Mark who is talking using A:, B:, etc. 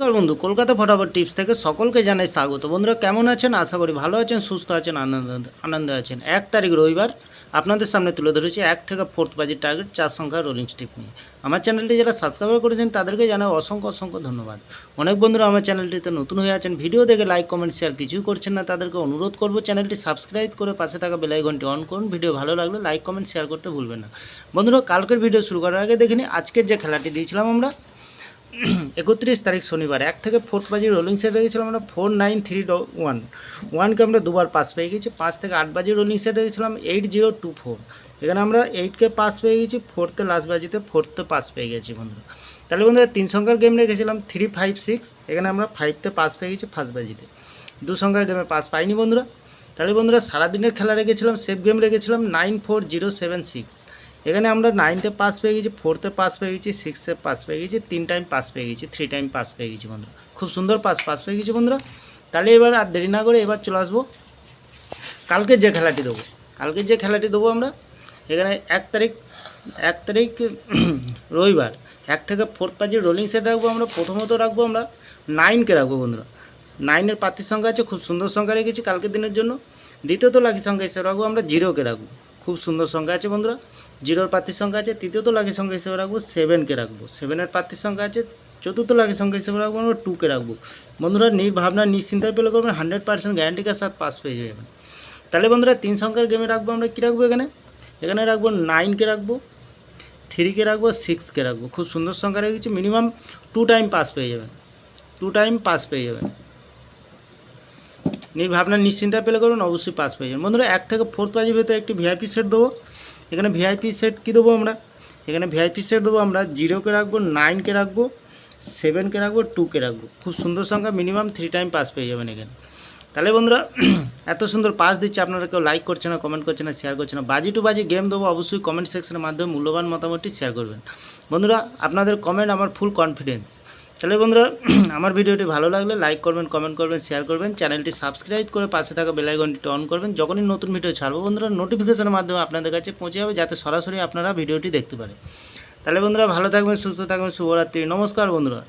A: নমস্কার বন্ধু, কলকাতা ফটাফট টিপস থেকে সকলকে জানাই স্বাগত। বন্ধুরা কেমন আছেন? আশা করি ভালো আছেন, সুস্থ আছেন, আনন্দে আছেন। 1 তারিখ রবিবার আপনাদের সামনে তুলে ধরেছি 1 থেকে 4 বাজির টার্গেট 4 সংখ্যার রোলিং স্টিপ নিয়ে। আমার চ্যানেলটি যারা সাবস্ক্রাইব করেছেন তাদেরকে জানাই অসংখ্য ধন্যবাদ। অনেক বন্ধুরা আমার চ্যানেলটিতে নতুন হয়ে আছেন, ভিডিও দেখে লাইক কমেন্ট শেয়ার কিছুই করছেন না, তাদেরকে অনুরোধ করব চ্যানেলটি সাবস্ক্রাইব করে পাশে থাকা বেল আইকনটি অন করুন। ভিডিও ভালো লাগলে লাইক কমেন্ট শেয়ার করতে ভুলবেন না। বন্ধুরা কালকের ভিডিও শুরু করার আগে দেখে নিই আজকের যে খেলাটি দিয়েছিলাম আমরা 31 তারিখ শনিবার 1 থেকে 4 বাজি রোলিং সেট রেখেছিলাম আমরা 4931 কে আমরা দুবার পাস পেয়ে গেছি। 5 থেকে 8 বাজি রোলিং সেট রেখেছিলাম 8024। এখানে আমরা 8কে পাস পেয়ে গেছি, 4তে লাস্ট বাজিতে 4তে পাস পেয়ে গেছি বন্ধুরা। তাহলে বন্ধুরা 3 সংখ্যার গেম রেখেছিলাম 356, এখানে আমরা 5তে পাস পেয়ে গেছি ফার্স্ট বাজিতে। 2 সংখ্যার গেমে পাস পাইনি বন্ধুরা। তাহলে বন্ধুরা সারাদিনের খেলা রেখেছিলাম, সেফ গেম রেখেছিলাম 94076, এখানে আমরা 9তে পাস পেয়ে গেছি, 4তে পাস পেয়ে গেছি, 6এ পাস পেয়ে গেছি, 3 টাইম পাস পেয়ে গেছি, 3 টাইম পাস পেয়ে গেছি বন্ধুরা। খুব সুন্দর পাস পেয়ে গেছি বন্ধুরা। তাহলে এবার আর দেরি না করে এবার চলে আসবো কালকের যে খেলাটি দেবো আমরা। এখানে 1 তারিখ রবিবার 1 থেকে 4 বাজির রোলিং সেট রাখবো আমরা। প্রথমত রাখবো আমরা 9কে রাখবো বন্ধুরা। 9-এর প্রার্থীর সংখ্যা আছে, খুব সুন্দর সংখ্যা রেখেছি কালকের দিনের জন্য। দ্বিতীয়ত লাকি সংখ্যা হিসেবে রাখবো আমরা 0কে রাখবো, খুব সুন্দর সংখ্যা আছে বন্ধুরা। 0-এর প্রার্থীর সংখ্যা আছে। তৃতীয়ত লাকি সংখ্যা হিসেবে রাখবো 7কে রাখবো। 7-এর প্রার্থীর সংখ্যা আছে। চতুর্থ লাকি সংখ্যা হিসেবে রাখবো আমরা 2কে রাখবো। বন্ধুরা নির্ভাবনা নিশ্চিন্তায় পেলে করবেন, 100% গ্যারান্টিকে সাথে পাস পেয়ে যাবেন। তাহলে বন্ধুরা 3 সংখ্যার গেমে রাখবো আমরা কী রাখবো, এখানে রাখবো 9কে রাখবো, 3কে রাখবো, 6কে রাখবো। খুব সুন্দর সংখ্যা রেখেছি, মিনিমাম 2 টাইম পাস পেয়ে যাবেন, 2 টাইম পাস পেয়ে যাবেন। নির্ভাবনা নিশ্চিন্তায় পেলে করবেন, অবশ্যই পাস পেয়ে যাবেন বন্ধুরা। 1 থেকে 4 বাজির ভেতরে একটি ভিআইপি সেট দেবো। এখানে ভিআইপি সেট কী দেবো আমরা, এখানে ভিআইপি সেট দেবো আমরা 0কে রাখবো, 9কে রাখবো, 7কে রাখবো, 2কে রাখবো। খুব সুন্দর সংখ্যা, মিনিমাম 3 টাইম পাস পেয়ে যাবেন এখানে। তাহলে বন্ধুরা এত সুন্দর পাস দিচ্ছে, আপনারা কেউ লাইক করছে না, কমেন্ট করছে না, শেয়ার করছে না। বাজি টু বাজি গেম দেবো, অবশ্যই কমেন্ট সেকশনের মাধ্যমে মূল্যবান মতামতটি শেয়ার করবেন বন্ধুরা। আপনাদের কমেন্ট আমার ফুল কনফিডেন্স। তাহলে বন্ধুরা আমার ভিডিওটি ভালো লাগলে লাইক করবেন, কমেন্ট করবেন, শেয়ার করবেন, চ্যানেলটি সাবস্ক্রাইব করে পাশে থাকা বেল আইকনটি অন করবেন। যখনই নতুন ভিডিও ছাড়বো বন্ধুরা নোটিফিকেশনের মাধ্যমে আপনাদের কাছে পৌঁছে যাবে, যাতে সরাসরি আপনারা ভিডিওটি দেখতে পারেন। তাহলে বন্ধুরা ভালো থাকবেন, সুস্থ থাকবেন, শুভরাত্রি, নমস্কার বন্ধুরা।